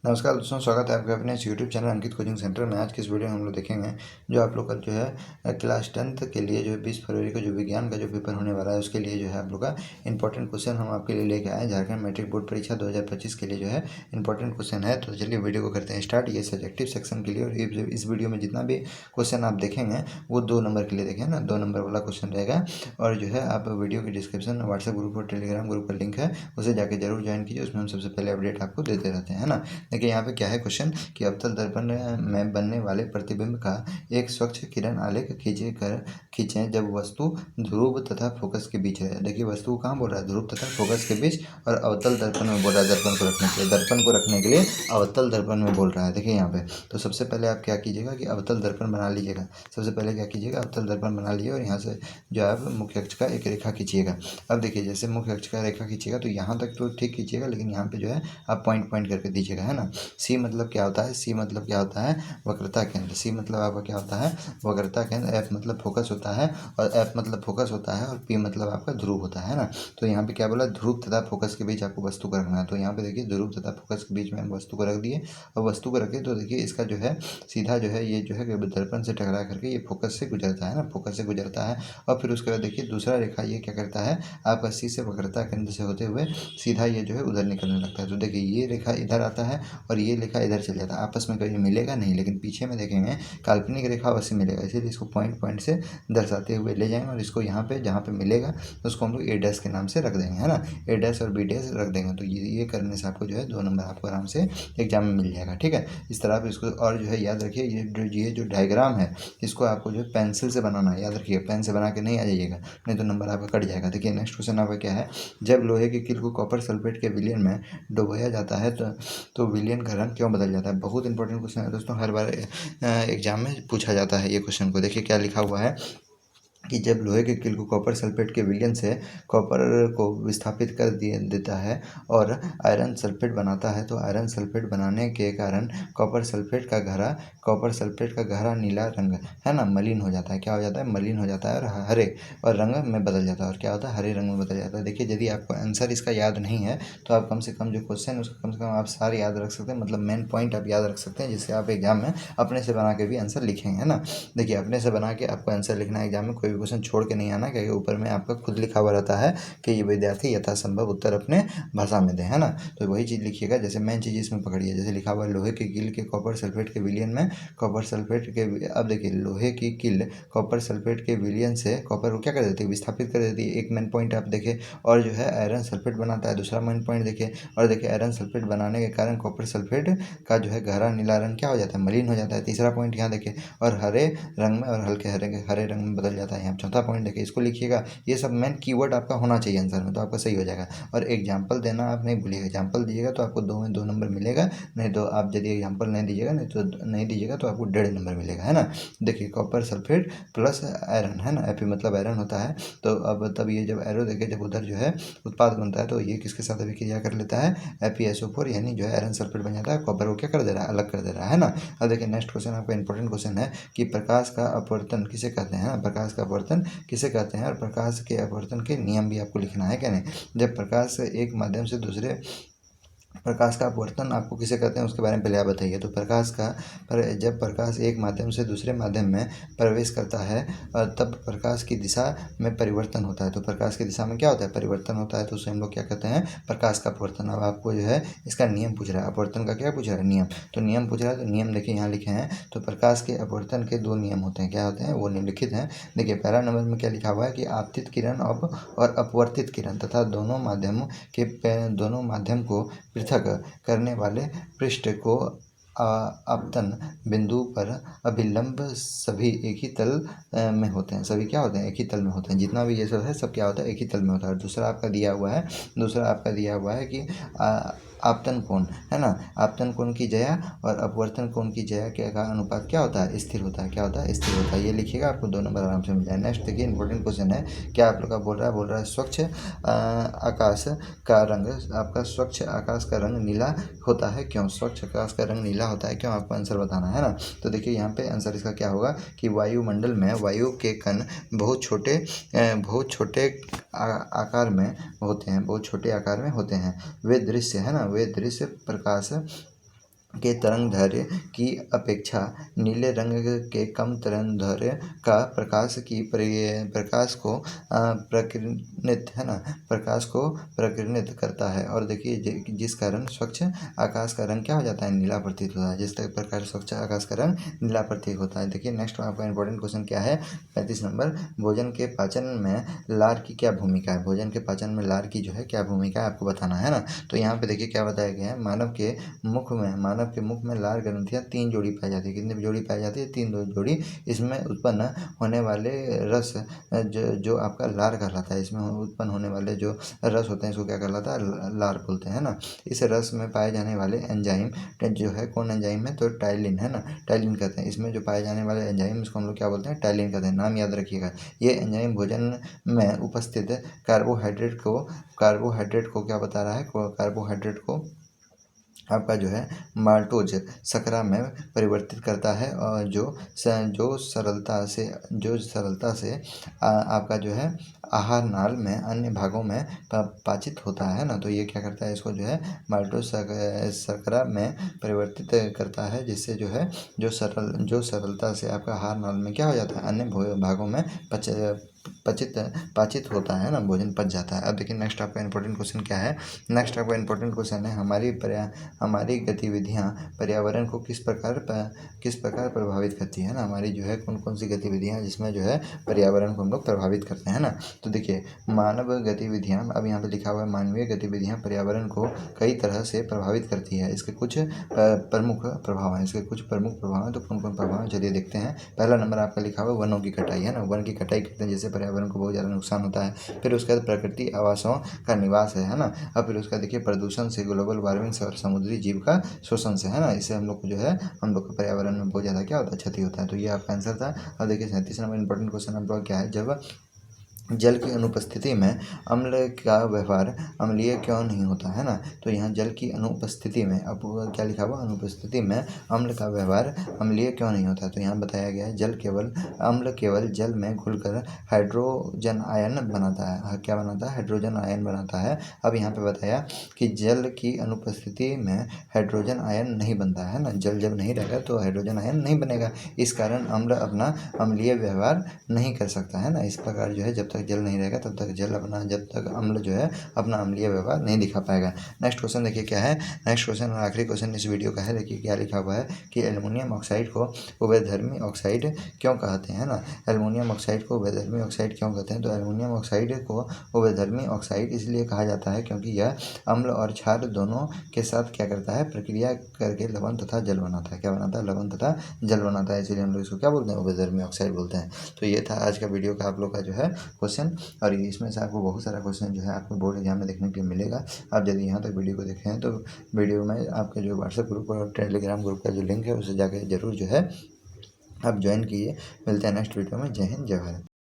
नमस्कार दोस्तों, स्वागत है आपका अपने इस यूट्यूब चैनल अंकित कोचिंग सेंटर में। आज की इस वीडियो में हम लोग देखेंगे जो आप लोग का जो है क्लास 10th के लिए जो है 20 फरवरी को जो विज्ञान का जो पेपर होने वाला है उसके लिए जो है आप लोग का इंपॉर्टेंट क्वेश्चन हम आपके लिए लेके आए। झारखंड मैट्रिक बोर्ड परीक्षा 2025 के लिए जो है इंपॉर्टेंट क्वेश्चन है। तो चलिए वीडियो को करते हैं स्टार्ट। ये सब्जेक्टिव सेक्शन के लिए, और इस वीडियो में जितना भी क्वेश्चन आप देखेंगे वो 2 नंबर के लिए देखें ना, 2 नंबर वाला क्वेश्चन रहेगा। और जो है आप वीडियो की डिस्क्रिप्शन में व्हाट्सएप ग्रुप और टेलीग्राम ग्रुप का लिंक है, उसे जाके जरूर ज्वाइन कीजिए। उसमें हम सबसे पहले अपडेट आपको देते रहते हैं ना। देखिए यहाँ पे क्या है क्वेश्चन कि अवतल दर्पण में बनने वाले प्रतिबिंब का एक स्वच्छ किरण आलेख खींचें जब वस्तु ध्रुव तथा फोकस के बीच है। देखिए वस्तु को कहाँ बोल रहा है, ध्रुव तथा फोकस के बीच, और अवतल दर्पण में बोल रहा है दर्पण को रखने के लिए। दर्पण को रखने के लिए अवतल दर्पण में बोल रहा है। देखिए यहाँ पे तो सबसे पहले आप क्या कीजिएगा कि अवतल दर्पण बना लीजिएगा। सबसे पहले क्या कीजिएगा, अवतल दर्पण बना लीजिए और यहाँ से जो आप मुख्य अक्ष का एक रेखा खींचिएगा। अब देखिए जैसे मुख्य अक्ष का रेखा खींचिएगा तो यहाँ तक तो ठीक खींचिएगा, लेकिन यहाँ पे जो है आप पॉइंट पॉइंट करके दीजिएगा, है ना। सी मतलब क्या होता है, सी मतलब क्या होता है, वक्रता केंद्र। सी मतलब आपका क्या होता है, वक्रता केंद्र। एफ मतलब फोकस होता है, और एफ मतलब फोकस होता है, और पी मतलब आपका ध्रुव होता है ना। तो यहाँ पे क्या बोला, ध्रुव तथा फोकस के बीच आपको वस्तु को रखना है। तो यहाँ पे देखिए ध्रुव तथा फोकस के बीच में हम वस्तु को रख दिए, और वस्तु को रखे तो देखिए इसका जो है सीधा जो है ये जो है दर्पण से टकरा करके ये फोकस से गुजरता है ना, फोकस से गुजरता है। और फिर उसके बाद देखिए दूसरा रेखा ये क्या करता है, आपका सी से वक्रता केंद्र से होते हुए सीधा ये जो है उधर निकलने लगता है। तो देखिए ये रेखा इधर आता है और ये रेखा इधर चल जाता है। आपस में कभी मिलेगा नहीं, लेकिन पीछे में देखेंगे काल्पनिक रेखा अवश्य मिलेगा, इसीलिए इसको पॉइंट पॉइंट से दर्शाते हुए ले जाएंगे। और इसको यहाँ पे जहाँ पे मिलेगा तो उसको हम लोग ए डैश के नाम से रख देंगे, है ना। ए डैश और बी डैश रख देंगे। तो ये करने से आपको जो है 2 नंबर आपको आराम से एग्जाम में मिल जाएगा, ठीक है। इस तरह आप इसको, और जो है याद रखिए ये जो डायग्राम है इसको आपको जो है पेंसिल से बनाना है। याद रखिए पेन से बना के नहीं आ जाइएगा, नहीं तो नंबर आपका कट जाएगा। देखिए नेक्स्ट क्वेश्चन आपका क्या है, जब लोहे की कील को कॉपर सल्फेट के विलयन में डुबोया जाता है तो विलयन का रंग क्यों बदल जाता है। बहुत इंपॉर्टेंट क्वेश्चन है दोस्तों, हर बार एग्जाम में पूछा जाता है ये क्वेश्चन को। देखिए क्या लिखा हुआ है कि जब लोहे के कील को कॉपर सल्फेट के विलयन से कॉपर को विस्थापित कर देता है और आयरन सल्फेट बनाता है, तो आयरन सल्फेट बनाने के कारण कॉपर सल्फेट का गहरा नीला रंग, है ना, मलिन हो जाता है। क्या हो जाता है, मलिन हो जाता है, और हरे और रंग में बदल जाता है। और क्या होता है, हरे रंग में बदल जाता है। देखिए यदि आपको आंसर इसका याद नहीं है तो आप कम से कम जो क्वेश्चन है उसका कम से कम आप सारे याद रख सकते हैं, मतलब मेन पॉइंट आप याद रख सकते हैं, जिससे आप एग्जाम में अपने से बना के भी आंसर लिखेंगे, है ना। देखिए अपने से बना के आपको आंसर लिखना है एग्जाम में, कोई भी क्वेश्चन छोड़ के नहीं आना, क्योंकि ऊपर में आपका खुद लिखा हुआ रहता है कि ये विद्यार्थी यथासंभव उत्तर अपने भाषा में दे, है ना। तो वही चीज़ लिखिएगा। जैसे मेन चीज़ इसमें पकड़िए, जैसे लिखा हुआ है लोहे की कील के कॉपर सल्फेट के विलयन में कॉपर सल्फेट के, अब देखिए लोहे की कील कॉपर सल्फेट के विलयन से कॉपर को क्या कर देती है, विस्थापित कर देती है। एक मेन पॉइंट आप देखें। और जो है आयरन सल्फेट बनाता है, दूसरा मेन पॉइंट देखिए। और देखिए आयरन सल्फेट बनाने के कारण कॉपर सल्फेट का जो है गहरा नीला रंग क्या हो जाता है, मलिन हो जाता है। तीसरा पॉइंट यहाँ देखिए, और हरे रंग में और हल्के हरे रंग में बदल जाता है। यहाँ चौथा पॉइंट देखिए, इसको लिखिएगा। ये सब मेन कीवर्ड आपका होना चाहिए आंसर में, तो आपका सही हो जाएगा। और एग्जाम्पल देना आप नहीं भूलिएगा, एग्जाम्पल दीजिएगा तो आपको 2 में 2 नंबर मिलेगा। नहीं तो आप यदि एग्जाम्पल नहीं दीजिएगा तो आपको 1.5 नंबर मिलेगा, है ना। देखिए कॉपर सल्फेट प्लस आयरन, है ना, Fe मतलब आयरन होता है। तो अब तब ये जब एरो देखिए, जब उधर जो है उत्पाद बनता है तो ये किसके साथ अभिक्रिया कर लेता है, FeSO4, यानी जो है आयरन सल्फेट बन जाता है। कॉपर को क्या कर दे रहा है, अलग कर दे रहा है ना। अब देखिए नेक्स्ट क्वेश्चन आपका इंपॉर्टेंट क्वेश्चन है कि प्रकाश का अपवर्तन किसे कहते हैं, प्रकाश का अपवर्तन किसे कहते हैं। और प्रकाश के अपवर्तन के नियम भी आपको लिखना है, क्या नहीं। जब प्रकाश एक माध्यम से दूसरे, प्रकाश का अपवर्तन आपको किसे कहते हैं उसके बारे में पहले आप बताइए। तो जब प्रकाश एक माध्यम से दूसरे माध्यम में प्रवेश करता है तब प्रकाश की दिशा में परिवर्तन होता है। तो प्रकाश की दिशा में क्या होता है, परिवर्तन होता है। तो उसे हम लोग क्या कहते हैं, प्रकाश का अपवर्तन। अब आपको जो है इसका नियम पूछ रहा है, अपवर्तन का क्या पूछ रहा है, नियम। तो नियम पूछ रहा है, तो नियम देखिए यहाँ लिखे हैं। तो प्रकाश के अपवर्तन के 2 नियम होते हैं, क्या होते हैं, वो निम्नलिखित हैं। देखिए पहला नंबर में क्या लिखा हुआ है कि आपतित किरण और अपवर्तित किरण तथा दोनों माध्यम को पृथक करने वाले पृष्ठ को आपतन बिंदु पर अभिलंब सभी एक ही तल में होते हैं। सभी क्या होते हैं, एक ही तल में होते हैं। जितना भी ये सब है सब क्या होता है, एक ही तल में होता है। और दूसरा आपका दिया हुआ है कि आपतन कोण, है ना, आपतन कोण की ज्या और अपवर्तन कोण की ज्या का अनुपात क्या होता है, स्थिर होता है। क्या होता है, स्थिर होता है। ये लिखिएगा, आपको 2 नंबर आराम से मिल जाए। नेक्स्ट देखिए इंपॉर्टेंट क्वेश्चन है, क्या आप लोग का बोल रहा है स्वच्छ आकाश का रंग, आपका स्वच्छ आकाश का रंग नीला होता है क्यों। स्वच्छ आकाश का रंग नीला होता है क्यों, आपको आंसर बताना है ना। तो देखिए यहाँ पे आंसर इसका क्या होगा कि वायुमंडल में वायु के कण बहुत छोटे आकार में होते हैं, बहुत छोटे आकार में होते हैं। वे दृश्य, है ना, वे दृश्य प्रकाश के तरंगदैर्घ्य की अपेक्षा नीले रंग के कम तरंगदैर्घ्य का प्रकाश को प्रकीर्णित है ना प्रकाश को प्रकीर्णित करता है। और देखिए जिस कारण स्वच्छ आकाश का रंग क्या हो जाता है, नीला प्रतीत होता है। जिस प्रकार स्वच्छ आकाश का रंग नीला प्रतीत होता है। देखिए नेक्स्ट आपका इंपॉर्टेंट क्वेश्चन क्या है, 35 नंबर, भोजन के पाचन में लार की क्या भूमिका है। भोजन के पाचन में लार की जो है क्या भूमिका है आपको बताना है ना। तो यहाँ पे देखिए क्या बताया गया है, मानव के मुख में लार ग्रंथियाँ 3 जोड़ी पाई जाती है। कितनी जोड़ी पाई जाती है, 3 जोड़ी। इसमें उत्पन्न होने वाले रस जो आपका लार कहलाता है। इसमें उत्पन्न होने वाले जो रस होते हैं इसको क्या कहलाता है, लार बोलते हैं ना। इस रस में पाए जाने वाले एंजाइम जो है कौन एंजाइम है, तो टाइलिन है ना, टाइलिन कहते हैं। इसमें जो पाए जाने वाले एंजाइम इसको हम लोग क्या बोलते हैं, टाइलिन कहते हैं। नाम याद रखिएगा। ये एंजाइम भोजन में उपस्थित कार्बोहाइड्रेट को क्या बता रहा है, कार्बोहाइड्रेट को आपका जो है माल्टोज शर्करा में परिवर्तित करता है। और जो सरलता से आपका जो है आहार नाल में अन्य भागों में पाचित होता है ना। तो ये क्या करता है, इसको जो है माल्टोज शर्करा में परिवर्तित करता है, जिससे जो है जो सरलता से आपका आहार नाल में क्या हो जाता है, अन्य भागों में पाचित होता है ना, भोजन पच जाता है। अब देखिए नेक्स्ट आपका इंपॉर्टेंट क्वेश्चन क्या है। नेक्स्ट आपका इंपॉर्टेंट क्वेश्चन है, हमारी गतिविधियाँ पर्यावरण को किस प्रकार प्रभावित करती है ना। हमारी जो है कौन कौन सी गतिविधियाँ जिसमें जो है पर्यावरण को हम लोग प्रभावित करते हैं ना। तो देखिए मानव गतिविधियाँ, अब यहाँ पे लिखा हुआ है मानवीय गतिविधियाँ पर्यावरण को कई तरह से प्रभावित करती है। इसके कुछ प्रमुख प्रभाव हैं। तो कौन कौन प्रभाव हैं चलिए देखते हैं। पहला नंबर आपका लिखा हुआ है वनों की कटाई है ना। वन की कटाई करते हैं जिससे पर्यावरण को बहुत ज़्यादा नुकसान होता है। फिर उसके बाद प्रकृति आवासों का निवास है ना। अब फिर उसका देखिए प्रदूषण से, ग्लोबल वार्मिंग से और समुद्री जीव का शोषण से है ना। इससे हम लोग को जो है हम लोग का पर्यावरण में बहुत ज़्यादा क्या होता है, क्षति होता है। तो ये आपका आंसर था। अब देखिए 37 नंबर इंपॉर्टेंट क्वेश्चन आप लोग क्या है, जब जल की अनुपस्थिति में अम्ल का व्यवहार अम्लीय क्यों नहीं होता है ना। तो यहाँ जल की अनुपस्थिति में, अब क्या लिखा हुआ, अनुपस्थिति में अम्ल का व्यवहार अम्लीय क्यों नहीं होता। तो यहाँ बताया गया है अम्ल केवल जल में घुलकर हाइड्रोजन आयन बनाता है। क्या बनाता है, हाइड्रोजन आयन बनाता है। अब यहाँ पे बताया कि जल की अनुपस्थिति में हाइड्रोजन आयन नहीं बनता है ना। जल जब नहीं रहेगा तो हाइड्रोजन आयन नहीं बनेगा। इस कारण अम्ल अपना अम्लीय व्यवहार नहीं कर सकता है ना। इस प्रकार जो है जब तक जल नहीं रहेगा तब तक जब तक अम्ल जो है अपना अम्लीय व्यवहार नहीं दिखा पाएगा। नेक्स्ट क्वेश्चन देखिए क्या है। नेक्स्ट क्वेश्चन और आखिरी क्वेश्चन इस वीडियो का है। देखिए क्या लिखा हुआ है कि एल्युमिनियम ऑक्साइड को उभयधर्मी ऑक्साइड क्यों कहते हैं ना। एल्युमिनियम ऑक्साइड को उभयधर्मी ऑक्साइड क्यों कहते हैं। तो एल्युमिनियम ऑक्साइड को उभयधर्मी ऑक्साइड इसलिए कहा जाता है क्योंकि यह अम्ल और क्षार दोनों के साथ क्या करता है, प्रक्रिया करके लवण तथा जल बनाता है। क्या बनाता है, लवण तथा जल बनाता है। इसीलिए हम लोग इसको क्या बोलते हैं, उभयधर्मी ऑक्साइड बोलते हैं। तो ये था आज का वीडियो का आप लोग का जो है क्वेश्चन। और इसमें से आपको बहुत सारा क्वेश्चन जो है आपको बोर्ड एग्जाम में देखने के लिए मिलेगा। आप यदि यहाँ तक वीडियो को देखे हैं तो वीडियो में आपके जो व्हाट्सएप ग्रुप और टेलीग्राम ग्रुप का जो लिंक है उसे जाकर जरूर जो है आप ज्वाइन कीजिए। मिलते हैं नेक्स्ट वीडियो में। जय हिंद, जय भारत।